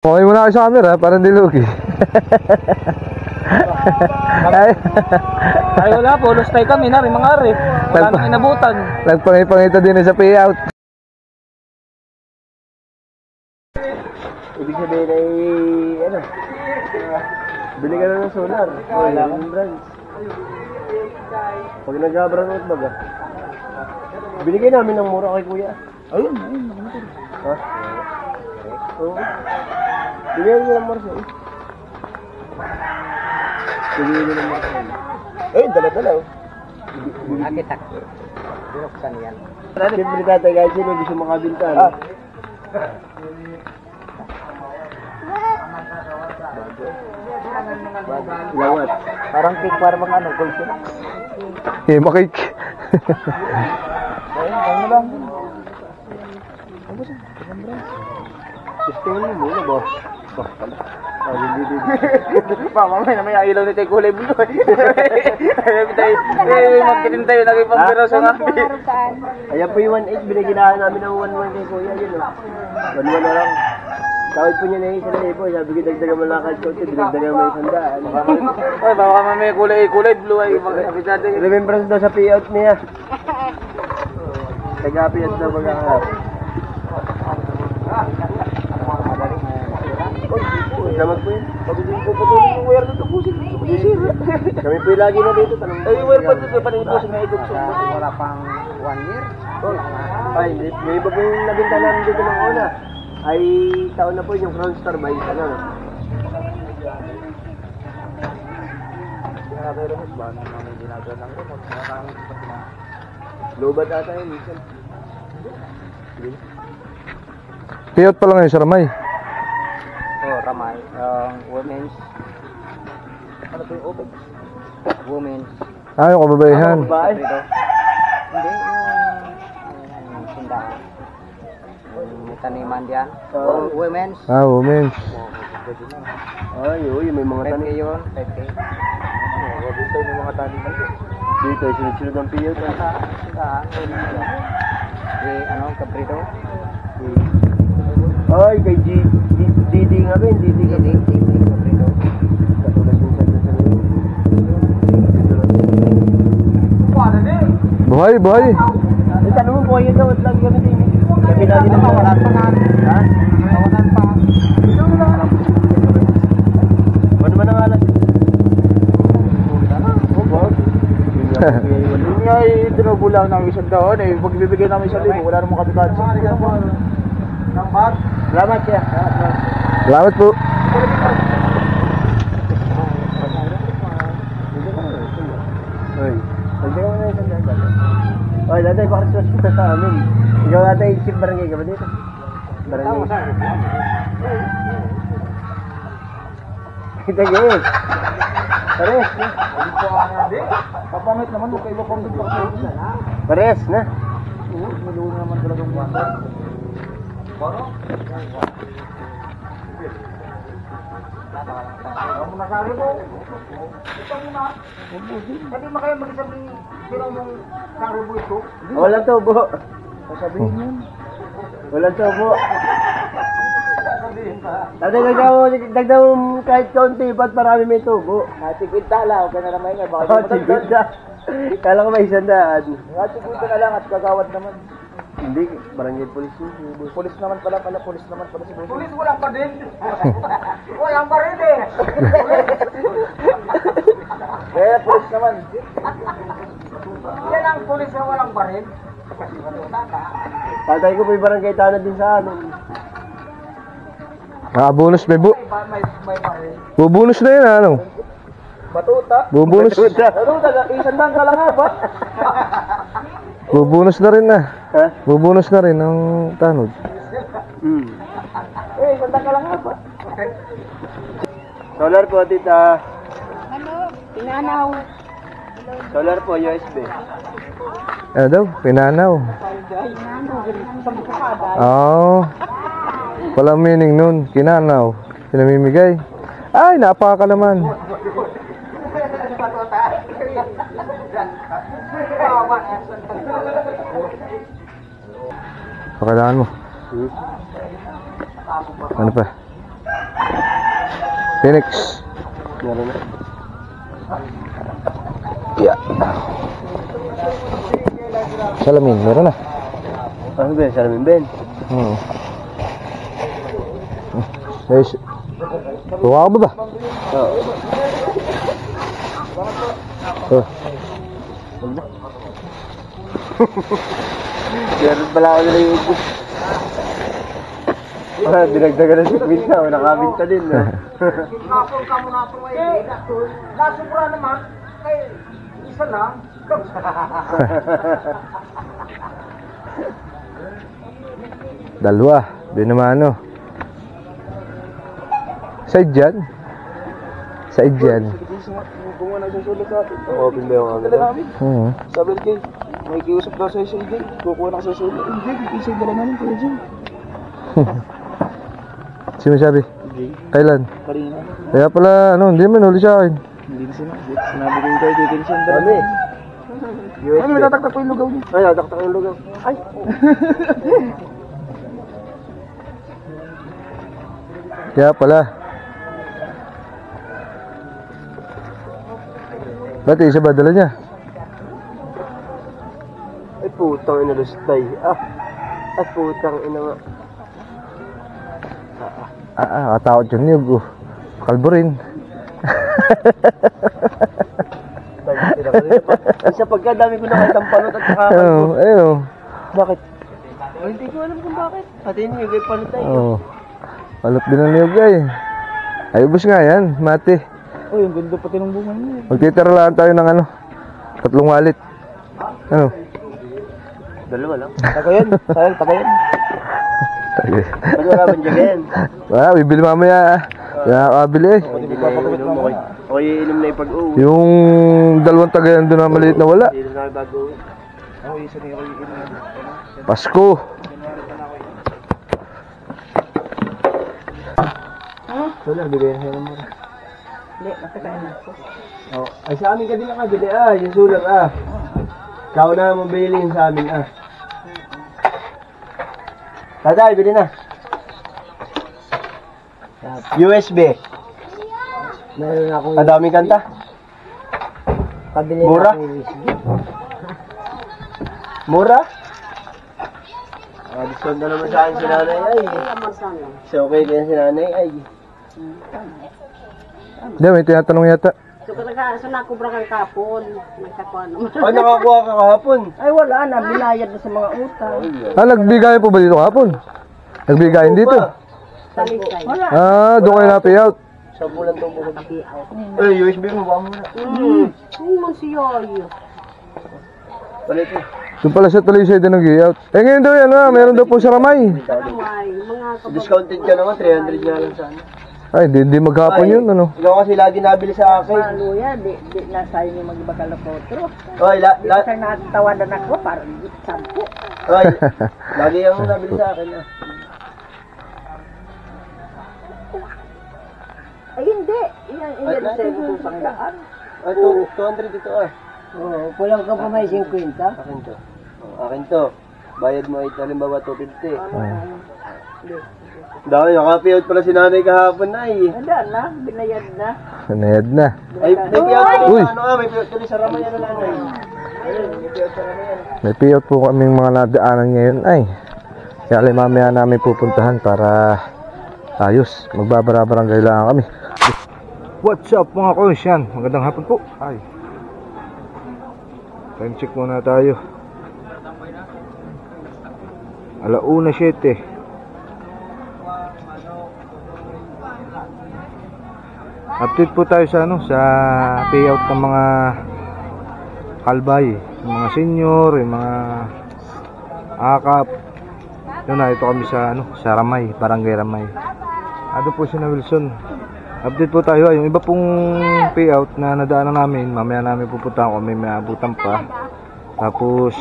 Okay muna kayo sa camera para hindi lugi. Ay wala po, lost tayo kami na rin mga ari. Wala nang inabutan. Nagpangipangita din sa payout. Ibig sabihin ay ano, bili ka na ng solar. Wala kang brands. Pag nag-brown out baga, binigay namin ng mura kay kuya. Ayun. Ha? Oo. Bigyan nyo ng mura siya. Bigyan nyo ng mura siya. Ayun, dala-dala oh. Akitak. Binuksan yan. Siyempre tatay guys, sino gusto makabinta? Lawat. Parang cake para mga ano, kulsyo. Makik. Ayun lang. Gusto mo muna boss. Hindi. Mamamay na may ilaw ni tayo kulay blue. Ayaw tayo. Magkitin tayo, nagipambiro sa nabi. Ayan po yung 1.8, binigyan namin ng 1.1 kay kuya yun oh. 1.1 na lang. Tawid po niya na yung 1,000, sabi ko dagdagan mo lang kahit konti, dinagdagan mo 100. Ay, baka may kulay blue ay magkakabit natin. Remembrance daw sa payout niya. Nag-payout daw magkakahap. Salamat po yun. Pag hindi ko patuloy yung wire dito, pusin. Kami po yung lagi na dito. Ay, wire pa dito, pa rin pusin na idugso. Wala pang 1 year. Ay, may iba po yung nabinta namin dito ng una. Ay, taon na po yung Crown Star by ano. Lobat ata yun, minsan. Payout pa lang ngayon sa Ramay. Ramay. Women's. Ano po yung open? Women's. Yung kababaihan. Babae. Hindi, yung tindahan. May taniman diyan. Women's. Women's. Ay, yung may mga 5K tanim. yun. 5K. Wabit tayo ng mga taniman dito. Dito, sunod-sunod ang payout. Tindahan. Cabrito. Ay, kay Didi nga rin, Didi nga rin. Cabrito. Katulad din sa Buhay. Ay, tanong mo po kayo daw, at lagi kami din. Kami lagi na Nawalan pa nga. Ha? Nawalan pa. Ano man ang alas? Yun nga ay tinubulang namin isang daon eh. Pag bibigay namin 1,000, wala namang kabigat. Salamat siya. Salamat po. Oy, pagdagan mo na isang dagat. Oy, datay, bakit susunod sa amin? Ikaw datay, isip barangay ka ba dito? Barangay. Tagay. Pares na. Papamit naman, huwag kayo papamit pa kayo. Pares na. Maluwa naman talagang bata. Ang nasabi ko, ito muna. Hindi mo kayo magsasabi sino mong karibo ito. Walang tubo. Sasabihin yun. Walang tubo. Sasabihin ka. Tatay, dagdaw mo kahit kaunti, ba't marami may tubo? Natigwid tala, huwag ka na naman nga. Oh, tigod na. Kala ko may 100. Natigwid ka na lang at kagawad naman. Hindi, barangay police yun. Pulis naman pala si Boss. Pulis walang pa din. Walang pa rin eh. Kaya pulis naman. Yan ang pulis na walang baril. Tatay ko may barangay tanah din sa ano. Bonus may May baril. bubunus na yun ano? Batuta. Bubunus. Ano, isandang ka lang nga ba? Bubunus na rin na. Ha? Bubunus na rin ng tanod. Isandang ka lang nga ba? Solar po, tita. Ano? Pinanaw. Solar po, USB. Ano daw? Pinanaw. Walang meaning nun. Kinanaw. Pinamimigay. Ay, napakalaman. Pakailangan mo. Ano pa? Phoenix. Meron na. Yeah. Salamin, meron na. Ano ba yun? Salamin Ben? Guys, tuwa ka ba ba? Oo. Oh. Meron pala ako nila yung ubus. Dinagdagan na si Queen na. Nakabinta din. Nasubra naman, kay isa lang. Dalawa. Di naman ano. Side dyan. Side dyan. Kung ano susulat sa atin. Open ba yung ano? Dala namin. Sabi kay, may kiusap daw sa SJ. Kukuha na ka sa susulat. Hindi, kikisay dala namin kaya dyan. Sino sabi? Kailan? Kanina. Kaya pala, ano, hindi man huli sa akin. Hindi na sinabi ko yung kay Dickinson. Dami. Ano, may tataktak ko yung lugaw niya. Ay, nataktak yung lugaw. Ay! Kaya pala. Ba't isa ba dala niya? Ay, putang ina lustay. Ay, putang ina nga. Katakot yung niyog. Kalbo rin. Isa pagkadami ko nakitang panot at Ayun, ayun. Bakit? Hindi ko alam kung bakit. Pati yung yung panot tayo. Oo. Palot din ang niyog ay. Ay, ubos nga yan, mati. Oh, yung ganda pati ng bunga niya. Magtitira lang tayo ng ano, 3 walit. Ano? Dalawa lang. Tagayan, tagayan. Ba't wala bang dyan? Bibili mamaya. Nakakabili eh. Okay, inom na yung pag-uwi. Yung 2 tagayan doon na maliit na wala. Hindi na bago. Ako, isa niya ako inom. Pasko. Wala, bigay na siya ng mura. Hindi, nakakain na. Oh, ay sa amin ka din nakabili yung sulat Ikaw na mabili sa amin Tatay, bili na. USB. Meron akong Ang daming kanta. pabili Mura? na akong USB. Mura? Discount na naman sa akin si nanay ay. So okay din si nanay ay. Hindi, may tinatanong yata. So, sa nakubra kang kapon, nagkakuha naman. Oh, nakakuha ka kahapon. Ay wala na, binayad na sa mga utang. Nagbigay po ba dito kahapon? Nagbigayin dito? Talisay. Doon kayo na-payout. Sa bulan to bulan. Eh, USB mo ba muna? Ano si Yoyo? Palit mo. Doon pala sa Talisay din nag-payout. Ngayon daw yan meron daw po sa Ramay. May mga Discounted ka naman, 300 nga lang sana. Ay, di maghapon yun, ano? Ikaw kasi lagi nabili sa akin. Ano yan, di nasayo yung mag-iba kalapotro. Oy, Kasi natawanan ako, parang 10. Oy, lagi ang nabili sa akin Ay hindi, yan sa ibang pangdaan. Ay, 200 ito Oo, kulang ka pa may 50. Akin to. Akin to. Bayad mo ay halimbawa 250. Dahil naka-payout pala si nanay kahapon na Handa na, binayad na. Sanayad na. Ay, may payout Uy! tuloy. May payout tuloy sa Ramay na nanay. Ayun, may payout sa Ramay. May payout po kaming mga nadaanan ngayon. Ay, kaya mamaya namin pupuntahan para ayos. Magbabara-barangay lang kami. What's up mga koys? Yan, magandang hapon po. Ay. Time check muna tayo. 1:07. Update po tayo sa sa payout ng mga kalbay, yung mga senior, yung mga akap. Yun na, ito kami sa sa Ramay, Barangay Ramay. Ano po si na Wilson. Update po tayo, yung iba pong payout na nadaanan namin, mamaya namin pupuntahan kung may maabutan pa. Tapos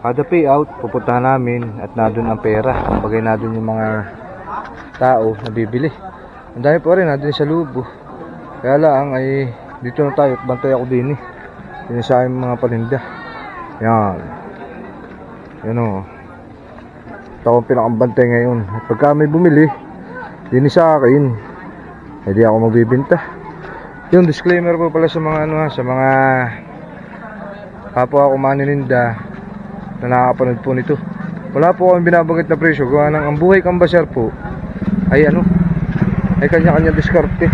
kada payout pupuntahan namin at nadun ang pera. Kumbaga nadun yung mga tao na bibili. Ang dami po rin nadun sa lubo. Kaya lang ay dito na tayo, bantay ako din yun sa aking mga paninda. Yan. Yan o. Ito akong pinakambantay ngayon. At pagka may bumili, din sa akin. Hindi ako magbibenta. Yung disclaimer po pala sa mga sa mga kapwa ako manininda na nakakapanood po nito. Wala po akong binabanggit na presyo. Gawa ng ang buhay kambasar po ay ay kanya-kanya diskarte.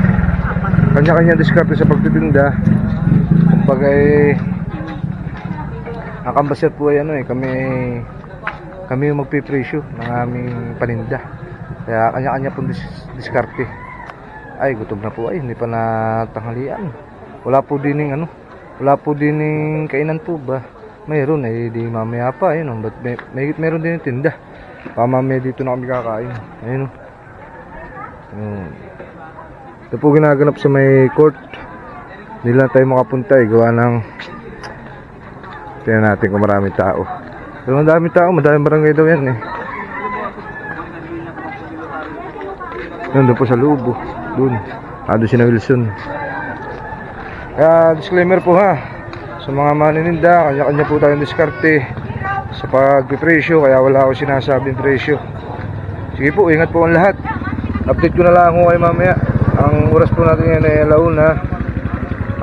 Kanya-kanya diskarte sa pagtitinda. Kumbaga ang kambasar po ay kami yung magpipresyo ng aming paninda. Kaya kanya-kanya pong diskarte. Ay, gutom na po ay, hindi pa natanghalian. Wala po dining kainan po ba? Mayroon di mamaya pa, ayun, but meron din yung tinda. Mamaya dito na kami kakain. Ayun. Ito po ginaganap sa may court. Hindi lang tayo makapunta gawa ng tingnan natin kung maraming tao. Pero madaming tao, madaming barangay daw yan Doon po sa Lubo. Doon si na Wilson. Kaya disclaimer po sa mga manininda, kanya-kanya po tayong diskarte sa pagpipresyo, kaya wala akong sinasabing presyo. Sige po, ingat po ang lahat. Update ko na lang kay mamaya. Ang oras po natin ngayon ay alauna.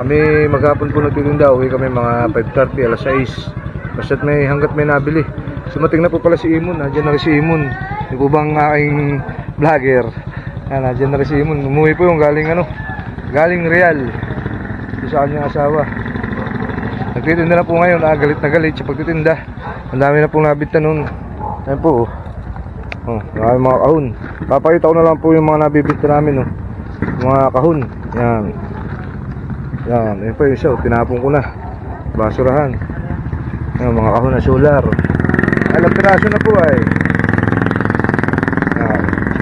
Kami maghapon po nagtitinda, uwi kami mga 5:30, alas 6. Basta't hanggat may nabili. Sumating na po pala si Imon, nandiyan na rin si Imon. Yung po bang aking vlogger. Nandiyan na rin si Imon. Umuwi po yung galing Real. Ito sa kanyang asawa. Nagtitinda na po ngayon, galit na galit sa pagtitinda. Ang dami na pong nabita nun. Ayan po mga kahon. Papakita ko na lang po yung mga nabibita namin mga kahon. Yan. Ayan po yung isa, tinapon ko na. Basurahan. Ayan, mga kahon na solar. Alam piraso na po ay.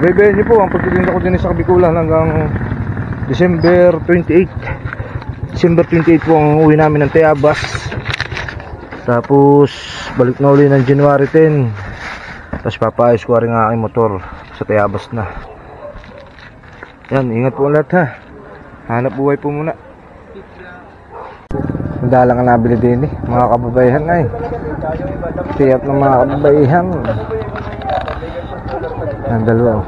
Babayin niyo po ang pagtitinda ko din sa Kabikulan hanggang December 28. December 28 po ang uwi namin ng Tayabas. Tapos balik na uli ng January 10. Tapos papaayos ko rin ang aking motor sa Tayabas na. Yan, ingat po lahat Hanap buhay po muna. Dalang ang nabili din mga kababayan ay. Tiyap ng mga kababayan. Ang dalawa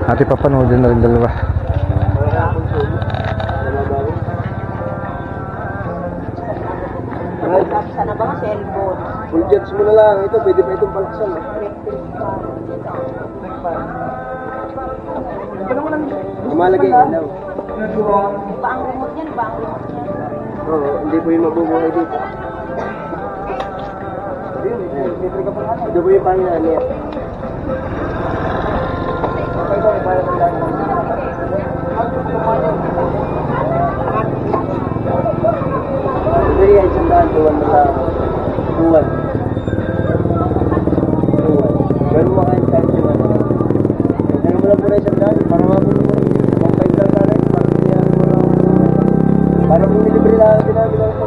Ate papanoodin na rin dalawa. Sana ba ang cellphone? Full jets mo na lang. Ito, pwede pa itong palaksan. Malagay ka daw. Ba ang remote yan? Oo, hindi po yung mabubuhay dito. Ito po yung panginan niya. Hindi yan isang daan tuwan mo sa tuwan. Ganun mo kayo kahit tuwan. Kaya mo lang po na isang daan. Para mabuno mo. Pampain lang sana. Para kung nilibre lang natin namin lang po.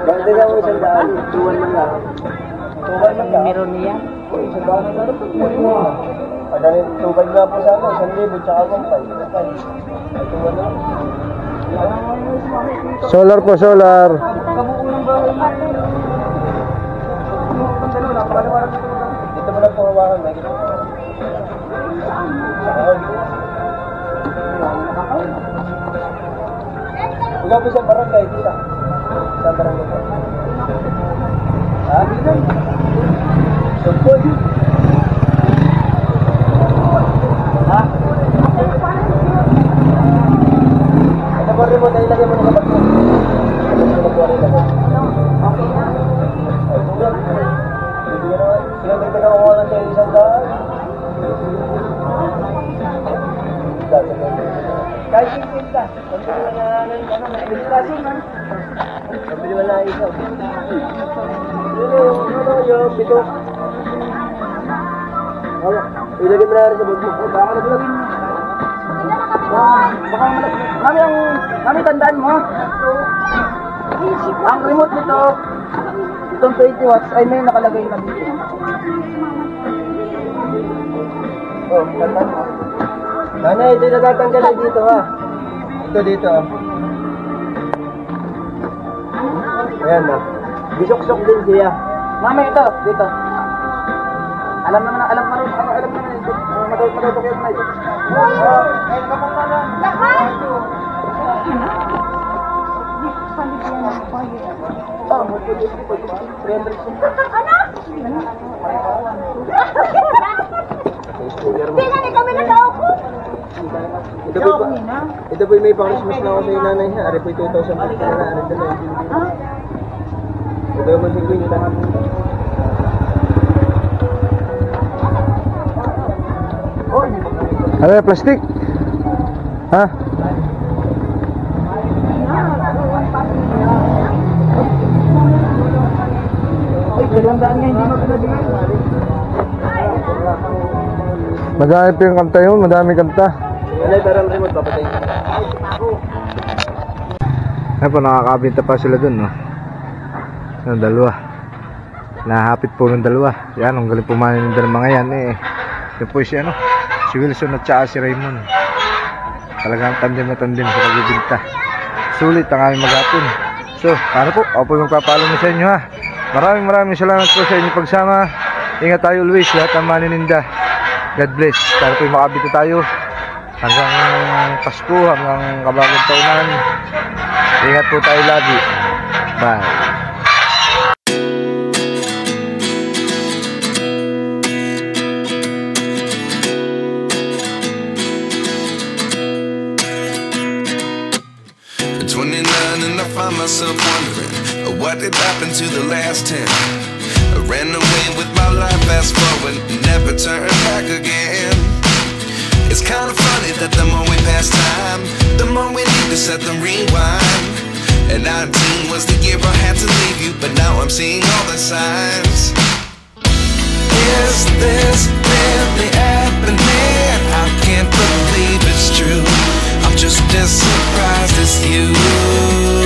Bakit lang mo isang daan? Tuwan man lang. Meron niya? Isang daan na lang. Pagkanin, tubag nga po sana, 1,000 tsaka 1,500. Tuwan lang. Solar po, solar. Kabuong ng bahay natin. Dito mo lang po hawakan. Ikaw po sa barangay, dito. Sa barangay po. Ha? Sugpod. Ha? Ito po rin mo, dahil lagyan mo na kapag mo. Okay na. Ay, tulad. Sila may pinakuha lang sa isang daan. Kahit yung ka. Sabi naman na isaw. Yung bito. Ilagay mo na rin sa bag mo. Baka naglagin. Mami, tandaan mo. Ang remote nito, itong 20 watts ay may nakalagay na dito. Oh, tandaan mo. Nanay, ito natatanggal dito ha. Ito dito. Ayan na. Bisok-sok din siya. Mami, ito. Dito. Alam naman ito. Matutok yun na ito. Ito po may pang-Christmas na ako sa nanay niya. Ari po 2,000 na ari dala. Ito yung masig yun. Ano yung plastic? Ha? Madami pa yung kanta yun, madami kanta. Nanay, parang remote papatay. Ayan po, nakakabinta pa sila dun, no? Yung dalawa. Nahapit po ng dalawa. Yan, ang galing pumanin ng mga yan, eh. Yung po si, ano, si Wilson at saka si Raymond. Talagang tandem na tandem sa pagbibinta. Sulit ang aming maghapon. So, paano po? Ako po magpapaalam na sa inyo, ha? Maraming salamat po sa inyong pagsama. Ingat tayo always, lahat ng manininda. God bless. Para po makabito tayo hanggang Pasko, hanggang kabagong taunan. Ingat po tayo lagi. Bye. At 29 and I find myself wondering what did happen to the last 10. I ran away with my life, fast forward, never turn back again. It's kind of funny that the more we pass time, the more we need to set the rewind. And 19 was the year I had to leave you, but now I'm seeing all the signs. Is this really happening? I can't believe it's true. I'm just as surprised as you.